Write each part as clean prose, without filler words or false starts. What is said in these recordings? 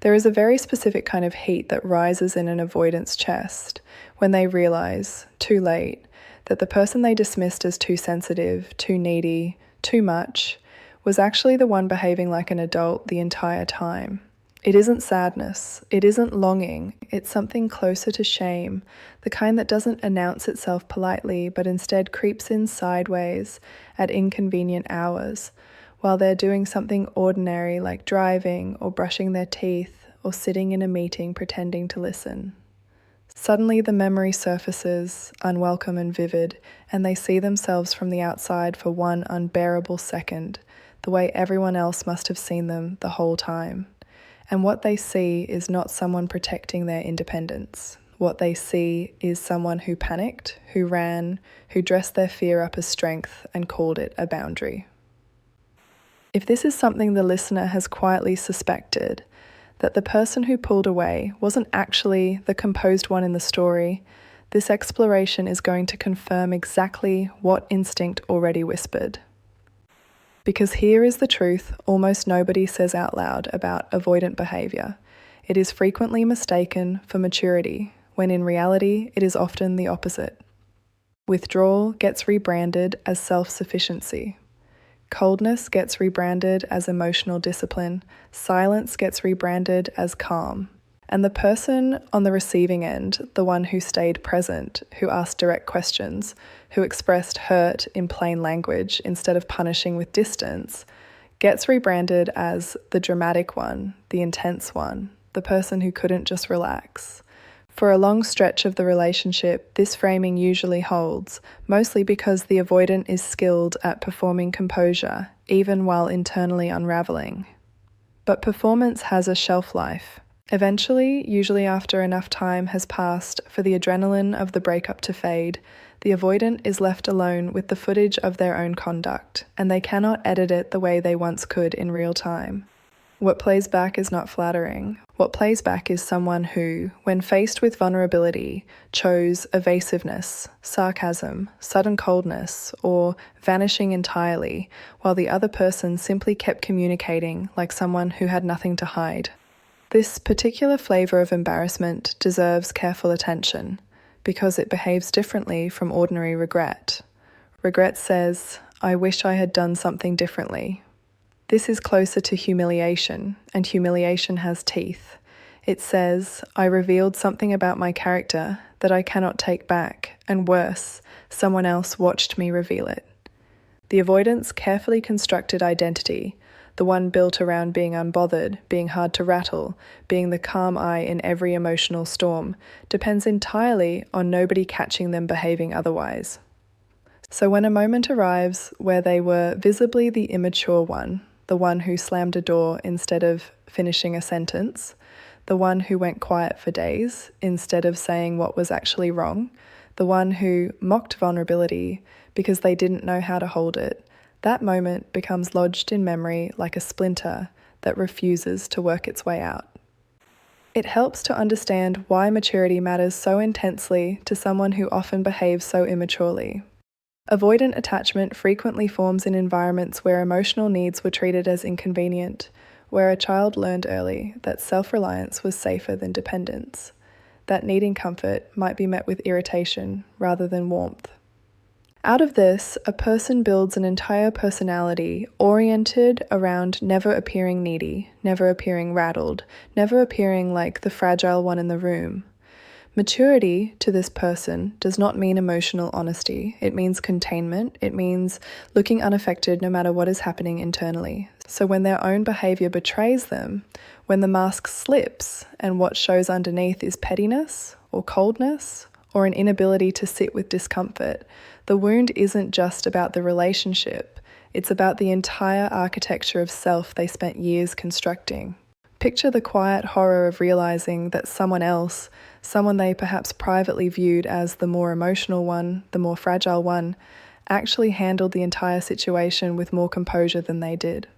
There is a very specific kind of heat that rises in an avoidant's chest when they realize, too late, that the person they dismissed as too sensitive, too needy, too much, was actually the one behaving like an adult the entire time. It isn't sadness, it isn't longing, it's something closer to shame, the kind that doesn't announce itself politely but instead creeps in sideways at inconvenient hours, while they're doing something ordinary like driving or brushing their teeth or sitting in a meeting pretending to listen. Suddenly the memory surfaces, unwelcome and vivid, and they see themselves from the outside for one unbearable second, the way everyone else must have seen them the whole time. And what they see is not someone protecting their independence. What they see is someone who panicked, who ran, who dressed their fear up as strength and called it a boundary. If this is something the listener has quietly suspected, that the person who pulled away wasn't actually the composed one in the story, this exploration is going to confirm exactly what instinct already whispered. Because here is the truth almost nobody says out loud about avoidant behaviour. It is frequently mistaken for maturity, when in reality it is often the opposite. Withdrawal gets rebranded as self-sufficiency. Coldness gets rebranded as emotional discipline, silence gets rebranded as calm. And the person on the receiving end, the one who stayed present, who asked direct questions, who expressed hurt in plain language instead of punishing with distance, gets rebranded as the dramatic one, the intense one, the person who couldn't just relax. For a long stretch of the relationship, this framing usually holds, mostly because the avoidant is skilled at performing composure, even while internally unraveling. But performance has a shelf life. Eventually, usually after enough time has passed for the adrenaline of the breakup to fade, the avoidant is left alone with the footage of their own conduct, and they cannot edit it the way they once could in real time. What plays back is not flattering. What plays back is someone who, when faced with vulnerability, chose evasiveness, sarcasm, sudden coldness, or vanishing entirely, while the other person simply kept communicating like someone who had nothing to hide. This particular flavour of embarrassment deserves careful attention, because it behaves differently from ordinary regret. Regret says, "I wish I had done something differently." This is closer to humiliation, and humiliation has teeth. It says, "I revealed something about my character that I cannot take back, and worse, someone else watched me reveal it." The avoidant's carefully constructed identity, the one built around being unbothered, being hard to rattle, being the calm eye in every emotional storm, depends entirely on nobody catching them behaving otherwise. So when a moment arrives where they were visibly the immature one, the one who slammed a door instead of finishing a sentence, the one who went quiet for days instead of saying what was actually wrong, the one who mocked vulnerability because they didn't know how to hold it, that moment becomes lodged in memory like a splinter that refuses to work its way out. It helps to understand why maturity matters so intensely to someone who often behaves so immaturely. Avoidant attachment frequently forms in environments where emotional needs were treated as inconvenient, where a child learned early that self-reliance was safer than dependence, that needing comfort might be met with irritation rather than warmth. Out of this, a person builds an entire personality oriented around never appearing needy, never appearing rattled, never appearing like the fragile one in the room. Maturity to this person does not mean emotional honesty. It means containment. It means looking unaffected no matter what is happening internally. So when their own behavior betrays them, when the mask slips and what shows underneath is pettiness or coldness or an inability to sit with discomfort, the wound isn't just about the relationship. It's about the entire architecture of self they spent years constructing. Picture the quiet horror of realizing that someone else, someone they perhaps privately viewed as the more emotional one, the more fragile one, actually handled the entire situation with more composure than they did.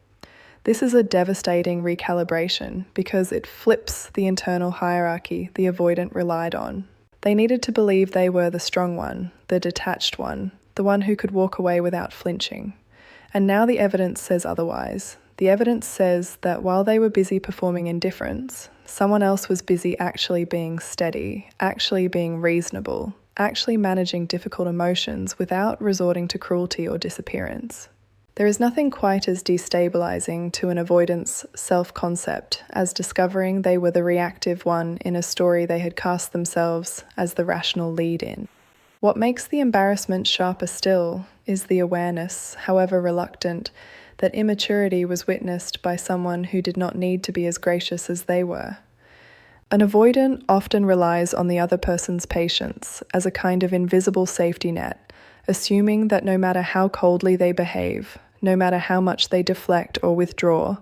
This is a devastating recalibration because it flips the internal hierarchy the avoidant relied on. They needed to believe they were the strong one, the detached one, the one who could walk away without flinching. And now the evidence says otherwise. The evidence says that while they were busy performing indifference, someone else was busy actually being steady, actually being reasonable, actually managing difficult emotions without resorting to cruelty or disappearance. There is nothing quite as destabilizing to an avoidant's self-concept as discovering they were the reactive one in a story they had cast themselves as the rational lead in. What makes the embarrassment sharper still is the awareness, however reluctant, that immaturity was witnessed by someone who did not need to be as gracious as they were. An avoidant often relies on the other person's patience as a kind of invisible safety net, assuming that no matter how coldly they behave, no matter how much they deflect or withdraw,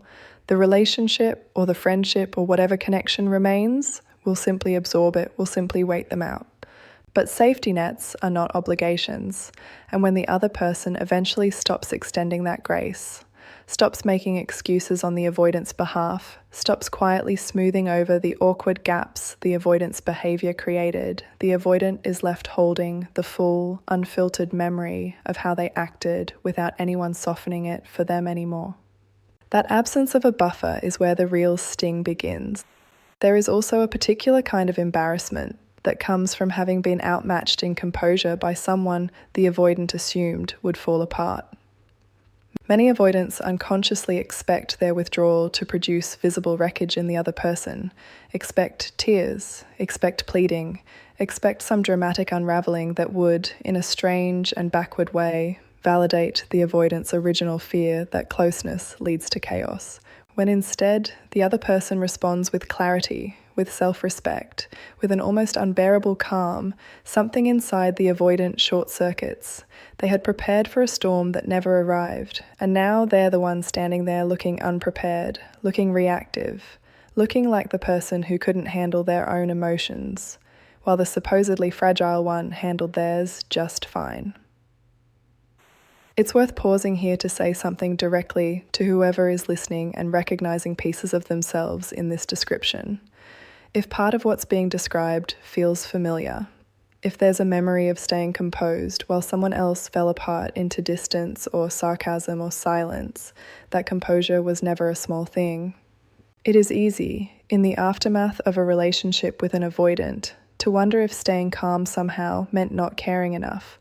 the relationship or the friendship or whatever connection remains will simply absorb it, will simply wait them out. But safety nets are not obligations, and when the other person eventually stops extending that grace, stops making excuses on the avoidant's behalf, stops quietly smoothing over the awkward gaps the avoidant's behavior created, the avoidant is left holding the full, unfiltered memory of how they acted without anyone softening it for them anymore. That absence of a buffer is where the real sting begins. There is also a particular kind of embarrassment that comes from having been outmatched in composure by someone the avoidant assumed would fall apart. Many avoidants unconsciously expect their withdrawal to produce visible wreckage in the other person, expect tears, expect pleading, expect some dramatic unraveling that would, in a strange and backward way, validate the avoidant's original fear that closeness leads to chaos, when instead the other person responds with clarity, with self-respect, with an almost unbearable calm. Something inside the avoidant short-circuits. They had prepared for a storm that never arrived, and now they're the one standing there looking unprepared, looking reactive, looking like the person who couldn't handle their own emotions, while the supposedly fragile one handled theirs just fine. It's worth pausing here to say something directly to whoever is listening and recognizing pieces of themselves in this description. If part of what's being described feels familiar, if there's a memory of staying composed while someone else fell apart into distance or sarcasm or silence, that composure was never a small thing. It is easy, in the aftermath of a relationship with an avoidant, to wonder if staying calm somehow meant not caring enough,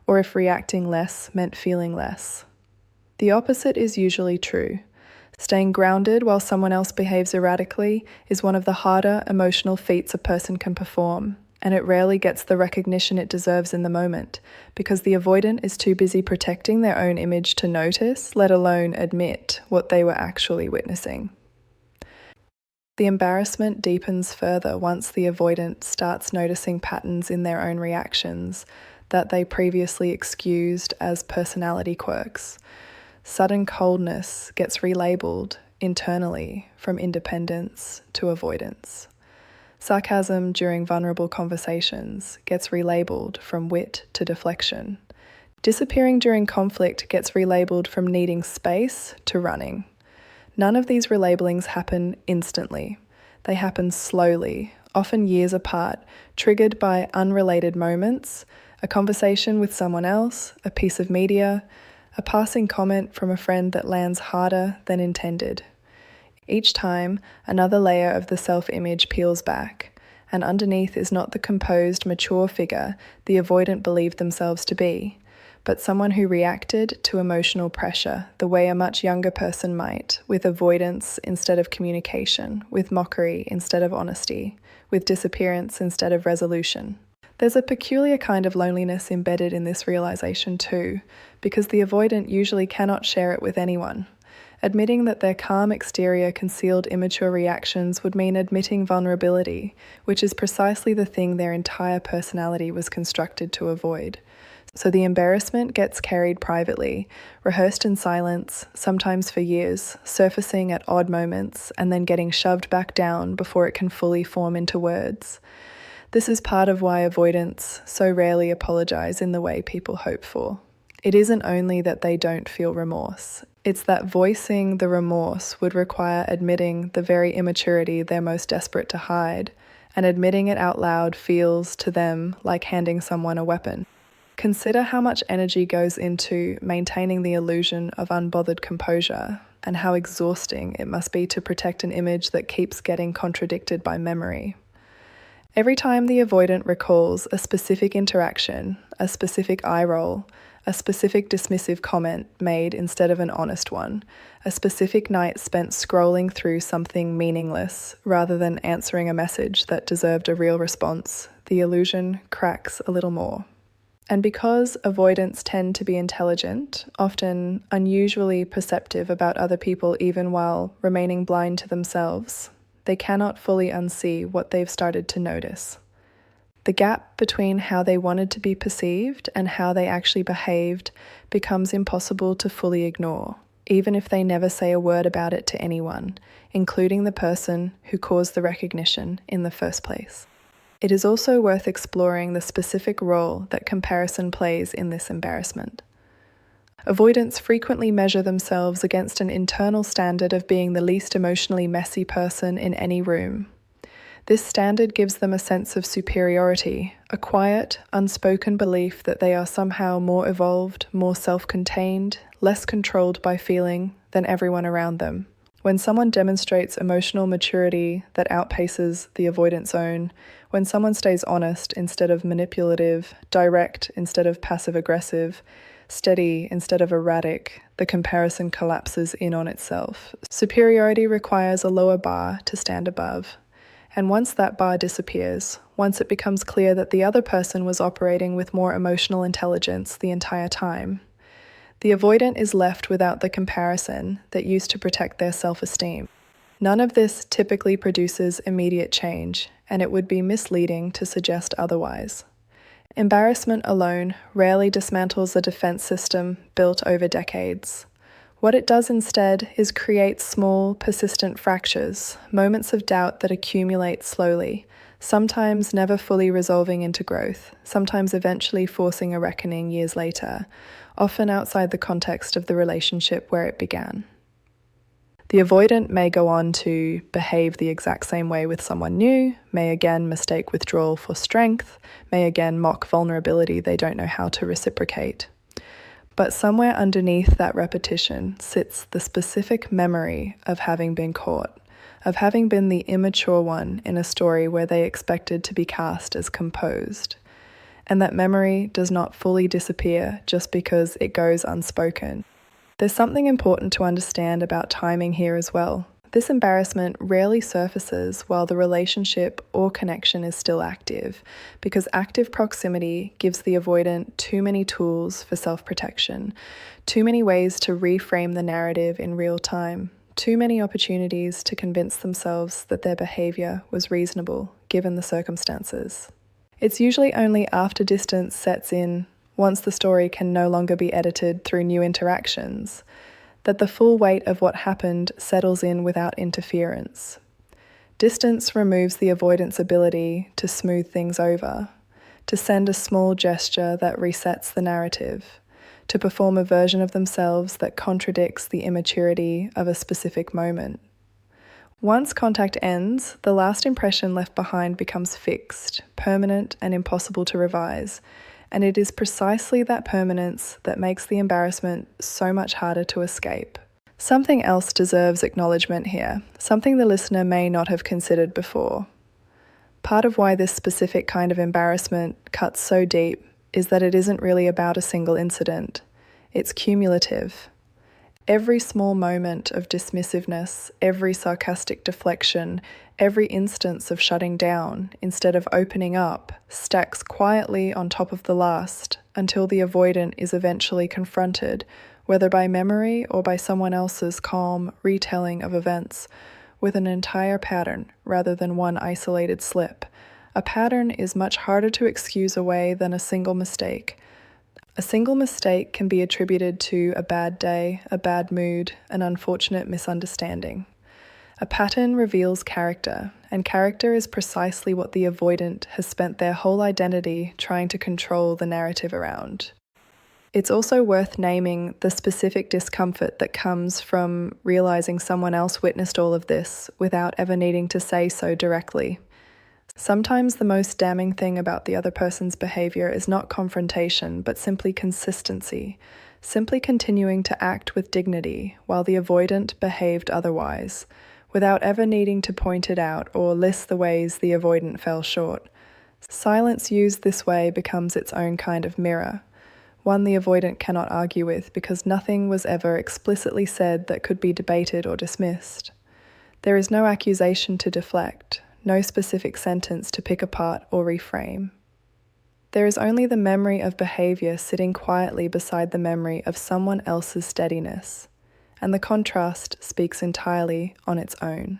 or if reacting less meant feeling less. The opposite is usually true. Staying grounded while someone else behaves erratically is one of the harder emotional feats a person can perform, and it rarely gets the recognition it deserves in the moment, because the avoidant is too busy protecting their own image to notice, let alone admit, what they were actually witnessing. The embarrassment deepens further once the avoidant starts noticing patterns in their own reactions that they previously excused as personality quirks. Sudden coldness gets relabeled internally from independence to avoidance. Sarcasm during vulnerable conversations gets relabeled from wit to deflection. Disappearing during conflict gets relabeled from needing space to running. None of these relabelings happen instantly. They happen slowly, often years apart, triggered by unrelated moments, a conversation with someone else, a piece of media, a passing comment from a friend that lands harder than intended. Each time, another layer of the self-image peels back, and underneath is not the composed, mature figure the avoidant believed themselves to be, but someone who reacted to emotional pressure the way a much younger person might, with avoidance instead of communication, with mockery instead of honesty, with disappearance instead of resolution. There's a peculiar kind of loneliness embedded in this realization too, because the avoidant usually cannot share it with anyone. Admitting that their calm exterior concealed immature reactions would mean admitting vulnerability, which is precisely the thing their entire personality was constructed to avoid. So the embarrassment gets carried privately, rehearsed in silence, sometimes for years, surfacing at odd moments and then getting shoved back down before it can fully form into words. This is part of why avoidants so rarely apologize in the way people hope for. It isn't only that they don't feel remorse, it's that voicing the remorse would require admitting the very immaturity they're most desperate to hide, and admitting it out loud feels to them like handing someone a weapon. Consider how much energy goes into maintaining the illusion of unbothered composure, and how exhausting it must be to protect an image that keeps getting contradicted by memory. Every time the avoidant recalls a specific interaction, a specific eye roll, a specific dismissive comment made instead of an honest one, a specific night spent scrolling through something meaningless rather than answering a message that deserved a real response, the illusion cracks a little more. And because avoidants tend to be intelligent, often unusually perceptive about other people even while remaining blind to themselves, they cannot fully unsee what they've started to notice. The gap between how they wanted to be perceived and how they actually behaved becomes impossible to fully ignore, even if they never say a word about it to anyone, including the person who caused the recognition in the first place. It is also worth exploring the specific role that comparison plays in this embarrassment. Avoidants frequently measure themselves against an internal standard of being the least emotionally messy person in any room. This standard gives them a sense of superiority, a quiet, unspoken belief that they are somehow more evolved, more self-contained, less controlled by feeling than everyone around them. When someone demonstrates emotional maturity that outpaces the avoidant's own, when someone stays honest instead of manipulative, direct instead of passive-aggressive, steady instead of erratic, the comparison collapses in on itself. Superiority requires a lower bar to stand above. And once that bar disappears, once it becomes clear that the other person was operating with more emotional intelligence the entire time, the avoidant is left without the comparison that used to protect their self-esteem. None of this typically produces immediate change, and it would be misleading to suggest otherwise. Embarrassment alone rarely dismantles a defense system built over decades. What it does instead is create small, persistent fractures, moments of doubt that accumulate slowly, sometimes never fully resolving into growth, sometimes eventually forcing a reckoning years later, often outside the context of the relationship where it began. The avoidant may go on to behave the exact same way with someone new, may again mistake withdrawal for strength, may again mock vulnerability they don't know how to reciprocate. But somewhere underneath that repetition sits the specific memory of having been caught, of having been the immature one in a story where they expected to be cast as composed. And that memory does not fully disappear just because it goes unspoken. There's something important to understand about timing here as well. This embarrassment rarely surfaces while the relationship or connection is still active, because active proximity gives the avoidant too many tools for self-protection, too many ways to reframe the narrative in real time, too many opportunities to convince themselves that their behavior was reasonable given the circumstances. It's usually only after distance sets in, once the story can no longer be edited through new interactions, that the full weight of what happened settles in without interference. Distance removes the avoidant's ability to smooth things over, to send a small gesture that resets the narrative, to perform a version of themselves that contradicts the immaturity of a specific moment. Once contact ends, the last impression left behind becomes fixed, permanent, and impossible to revise. And it is precisely that permanence that makes the embarrassment so much harder to escape. Something else deserves acknowledgement here, something the listener may not have considered before. Part of why this specific kind of embarrassment cuts so deep is that it isn't really about a single incident. It's cumulative. Every small moment of dismissiveness, every sarcastic deflection, every instance of shutting down instead of opening up stacks quietly on top of the last until the avoidant is eventually confronted, whether by memory or by someone else's calm retelling of events, with an entire pattern rather than one isolated slip. A pattern is much harder to excuse away than a single mistake. A single mistake can be attributed to a bad day, a bad mood, an unfortunate misunderstanding. A pattern reveals character, and character is precisely what the avoidant has spent their whole identity trying to control the narrative around. It's also worth naming the specific discomfort that comes from realizing someone else witnessed all of this without ever needing to say so directly. Sometimes the most damning thing about the other person's behavior is not confrontation, but simply consistency. simply continuing to act with dignity while the avoidant behaved otherwise, without ever needing to point it out or list the ways the avoidant fell short. Silence used this way becomes its own kind of mirror, one the avoidant cannot argue with because nothing was ever explicitly said that could be debated or dismissed. There is no accusation to deflect, no specific sentence to pick apart or reframe. There is only the memory of behavior sitting quietly beside the memory of someone else's steadiness, and the contrast speaks entirely on its own.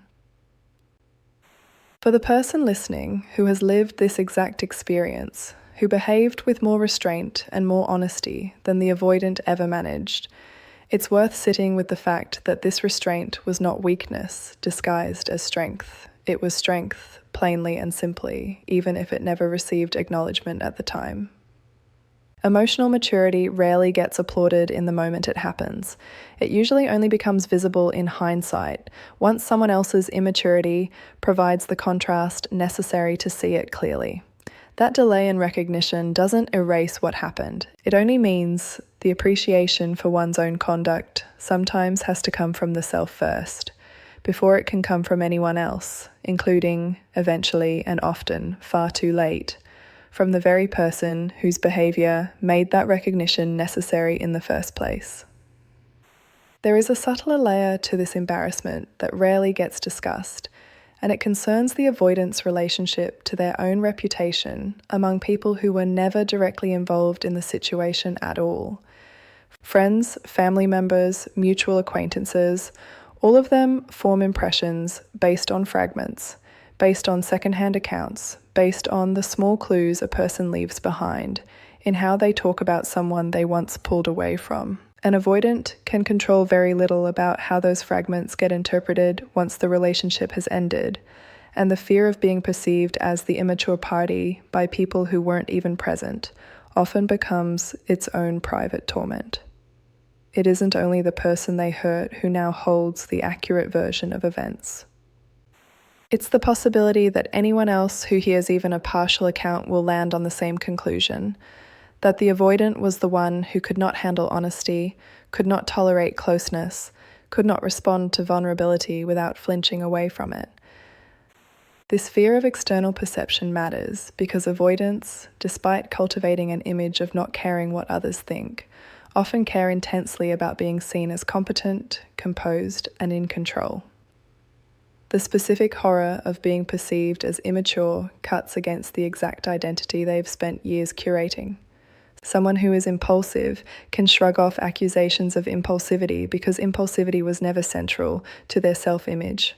For the person listening who has lived this exact experience, who behaved with more restraint and more honesty than the avoidant ever managed, it's worth sitting with the fact that this restraint was not weakness disguised as strength. It was strength, plainly and simply, even if it never received acknowledgement at the time. Emotional maturity rarely gets applauded in the moment it happens. It usually only becomes visible in hindsight, once someone else's immaturity provides the contrast necessary to see it clearly. That delay in recognition doesn't erase what happened. It only means the appreciation for one's own conduct sometimes has to come from the self first, before it can come from anyone else, including, eventually and often, far too late, from the very person whose behaviour made that recognition necessary in the first place. There is a subtler layer to this embarrassment that rarely gets discussed, and it concerns the avoidant's relationship to their own reputation among people who were never directly involved in the situation at all. Friends, family members, mutual acquaintances, all of them form impressions based on fragments, based on second-hand accounts, based on the small clues a person leaves behind in how they talk about someone they once pulled away from. An avoidant can control very little about how those fragments get interpreted once the relationship has ended, and the fear of being perceived as the immature party by people who weren't even present often becomes its own private torment. It isn't only the person they hurt who now holds the accurate version of events. It's the possibility that anyone else who hears even a partial account will land on the same conclusion, that the avoidant was the one who could not handle honesty, could not tolerate closeness, could not respond to vulnerability without flinching away from it. This fear of external perception matters because avoidants, despite cultivating an image of not caring what others think, often care intensely about being seen as competent, composed, and in control. The specific horror of being perceived as immature cuts against the exact identity they've spent years curating. Someone who is impulsive can shrug off accusations of impulsivity because impulsivity was never central to their self-image.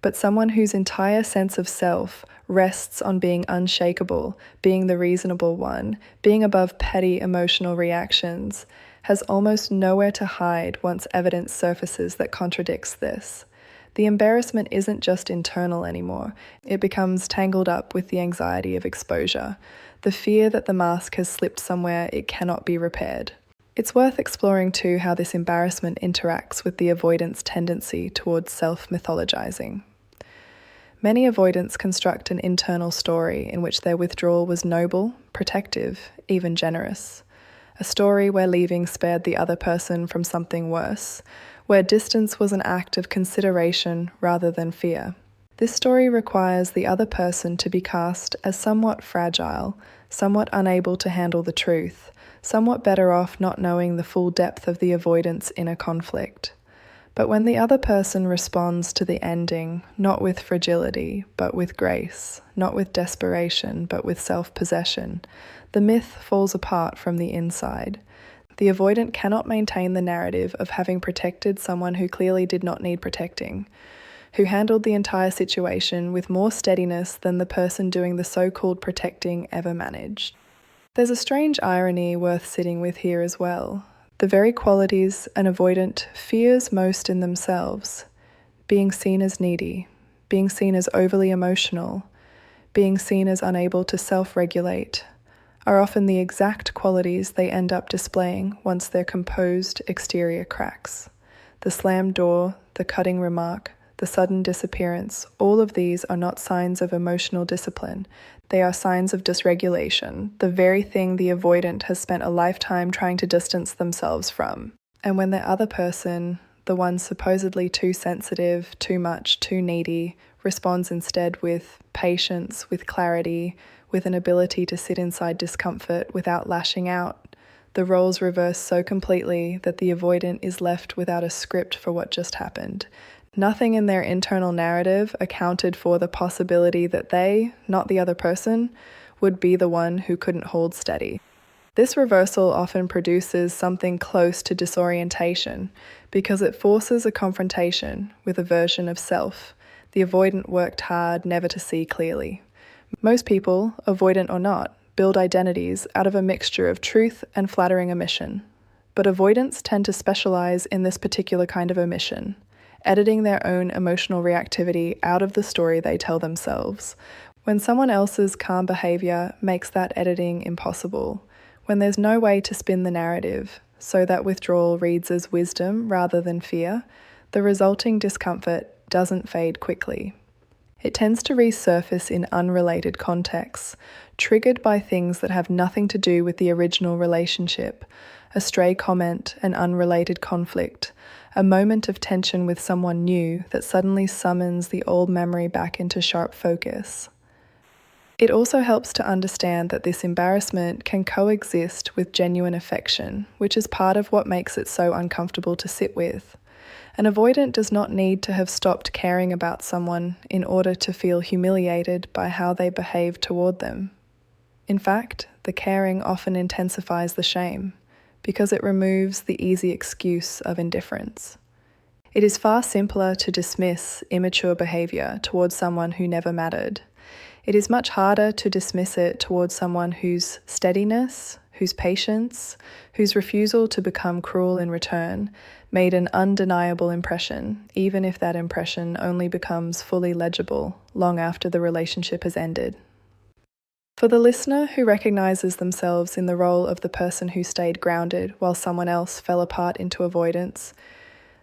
But someone whose entire sense of self rests on being unshakable, being the reasonable one, being above petty emotional reactions, has almost nowhere to hide once evidence surfaces that contradicts this. The embarrassment isn't just internal anymore. It becomes tangled up with the anxiety of exposure, the fear that the mask has slipped somewhere it cannot be repaired. It's worth exploring too how this embarrassment interacts with the avoidant's tendency towards self-mythologizing. Many avoidants construct an internal story in which their withdrawal was noble, protective, even generous. A story where leaving spared the other person from something worse, where distance was an act of consideration rather than fear. This story requires the other person to be cast as somewhat fragile, somewhat unable to handle the truth, somewhat better off not knowing the full depth of the avoidant's inner conflict. But when the other person responds to the ending, not with fragility, but with grace, not with desperation, but with self-possession, the myth falls apart from the inside. The avoidant cannot maintain the narrative of having protected someone who clearly did not need protecting, who handled the entire situation with more steadiness than the person doing the so-called protecting ever managed. There's a strange irony worth sitting with here as well. The very qualities an avoidant fears most in themselves, being seen as needy, being seen as overly emotional, being seen as unable to self-regulate, are often the exact qualities they end up displaying once their composed exterior cracks. The slammed door, the cutting remark, the sudden disappearance, all of these are not signs of emotional discipline. They are signs of dysregulation, the very thing the avoidant has spent a lifetime trying to distance themselves from. And when the other person, the one supposedly too sensitive, too much, too needy, responds instead with patience, with clarity, with an ability to sit inside discomfort without lashing out, the roles reverse so completely that the avoidant is left without a script for what just happened. Nothing in their internal narrative accounted for the possibility that they, not the other person, would be the one who couldn't hold steady. This reversal often produces something close to disorientation because it forces a confrontation with a version of self the avoidant worked hard never to see clearly. Most people, avoidant or not, build identities out of a mixture of truth and flattering omission. But avoidants tend to specialize in this particular kind of omission, editing their own emotional reactivity out of the story they tell themselves. When someone else's calm behavior makes that editing impossible, when there's no way to spin the narrative so that withdrawal reads as wisdom rather than fear, the resulting discomfort doesn't fade quickly. It tends to resurface in unrelated contexts, triggered by things that have nothing to do with the original relationship, a stray comment, an unrelated conflict, a moment of tension with someone new that suddenly summons the old memory back into sharp focus. It also helps to understand that this embarrassment can coexist with genuine affection, which is part of what makes it so uncomfortable to sit with. An avoidant does not need to have stopped caring about someone in order to feel humiliated by how they behave toward them. In fact, the caring often intensifies the shame, because it removes the easy excuse of indifference. It is far simpler to dismiss immature behavior towards someone who never mattered. It is much harder to dismiss it towards someone whose steadiness, whose patience, whose refusal to become cruel in return made an undeniable impression, even if that impression only becomes fully legible long after the relationship has ended. For the listener who recognizes themselves in the role of the person who stayed grounded while someone else fell apart into avoidance,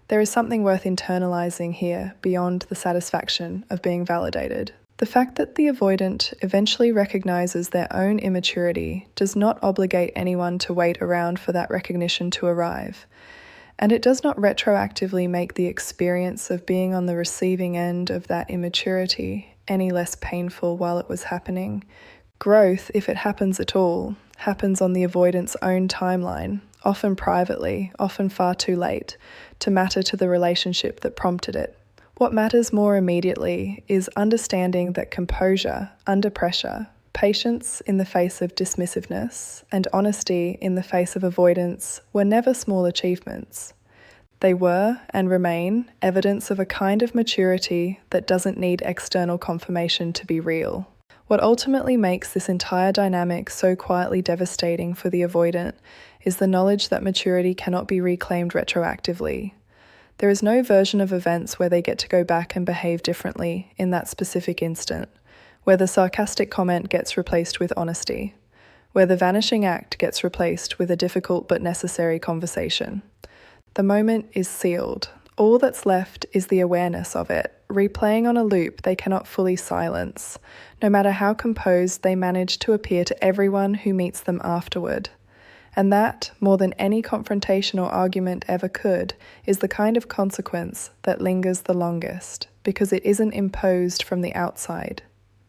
there is something worth internalizing here beyond the satisfaction of being validated. The fact that the avoidant eventually recognizes their own immaturity does not obligate anyone to wait around for that recognition to arrive, and it does not retroactively make the experience of being on the receiving end of that immaturity any less painful while it was happening. Growth, if it happens at all, happens on the avoidant's own timeline, often privately, often far too late, to matter to the relationship that prompted it. What matters more immediately is understanding that composure under pressure, patience in the face of dismissiveness, and honesty in the face of avoidance were never small achievements. They were, and remain, evidence of a kind of maturity that doesn't need external confirmation to be real. What ultimately makes this entire dynamic so quietly devastating for the avoidant is the knowledge that maturity cannot be reclaimed retroactively. There is no version of events where they get to go back and behave differently in that specific instant, where the sarcastic comment gets replaced with honesty, where the vanishing act gets replaced with a difficult but necessary conversation. The moment is sealed. All that's left is the awareness of it, replaying on a loop they cannot fully silence, no matter how composed they manage to appear to everyone who meets them afterward. And that, more than any confrontation or argument ever could, is the kind of consequence that lingers the longest, because it isn't imposed from the outside.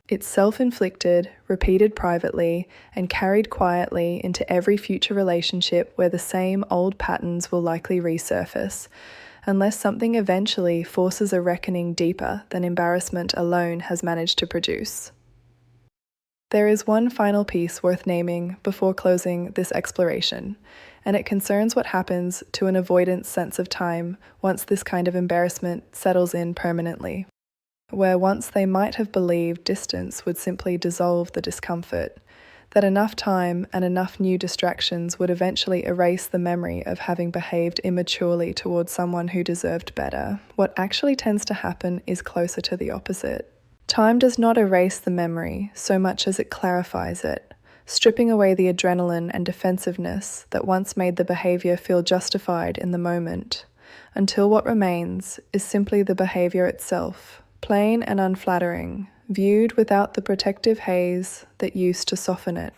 It's self-inflicted, repeated privately, and carried quietly into every future relationship where the same old patterns will likely resurface, unless something eventually forces a reckoning deeper than embarrassment alone has managed to produce. There is one final piece worth naming before closing this exploration, and it concerns what happens to an avoidant sense of time once this kind of embarrassment settles in permanently. Where once they might have believed distance would simply dissolve the discomfort, that enough time and enough new distractions would eventually erase the memory of having behaved immaturely towards someone who deserved better. What actually tends to happen is closer to the opposite. Time does not erase the memory so much as it clarifies it, stripping away the adrenaline and defensiveness that once made the behavior feel justified in the moment. until what remains is simply the behavior itself, plain and unflattering, viewed without the protective haze that used to soften it.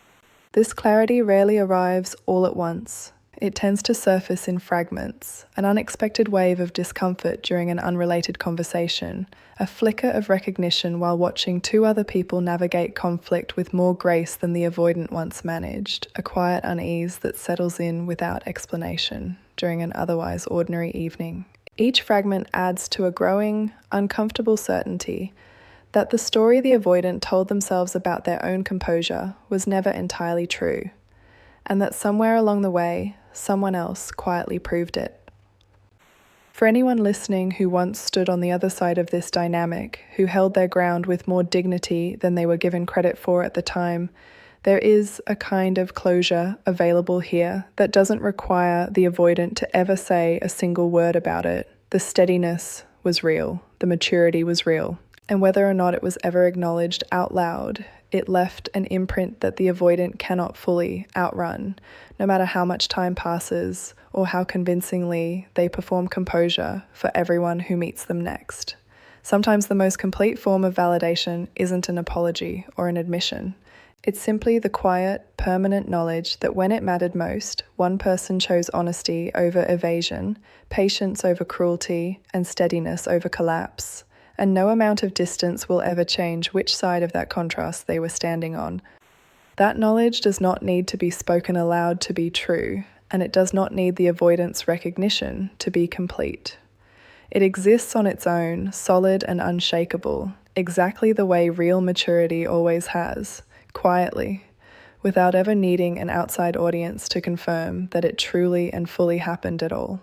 This clarity rarely arrives all at once. It tends to surface in fragments, an unexpected wave of discomfort during an unrelated conversation, a flicker of recognition while watching two other people navigate conflict with more grace than the avoidant once managed, a quiet unease that settles in without explanation during an otherwise ordinary evening. Each fragment adds to a growing, uncomfortable certainty that the story the avoidant told themselves about their own composure was never entirely true, and that somewhere along the way, someone else quietly proved it. For anyone listening who once stood on the other side of this dynamic, who held their ground with more dignity than they were given credit for at the time, there is a kind of closure available here that doesn't require the avoidant to ever say a single word about it. The steadiness was real, the maturity was real, and whether or not it was ever acknowledged out loud, it left an imprint that the avoidant cannot fully outrun, no matter how much time passes or how convincingly they perform composure for everyone who meets them next. Sometimes the most complete form of validation isn't an apology or an admission. It's simply the quiet, permanent knowledge that when it mattered most, one person chose honesty over evasion, patience over cruelty, and steadiness over collapse. And no amount of distance will ever change which side of that contrast they were standing on. That knowledge does not need to be spoken aloud to be true, and it does not need the avoidance recognition to be complete. It exists on its own, solid and unshakable, exactly the way real maturity always has, quietly, without ever needing an outside audience to confirm that it truly and fully happened at all.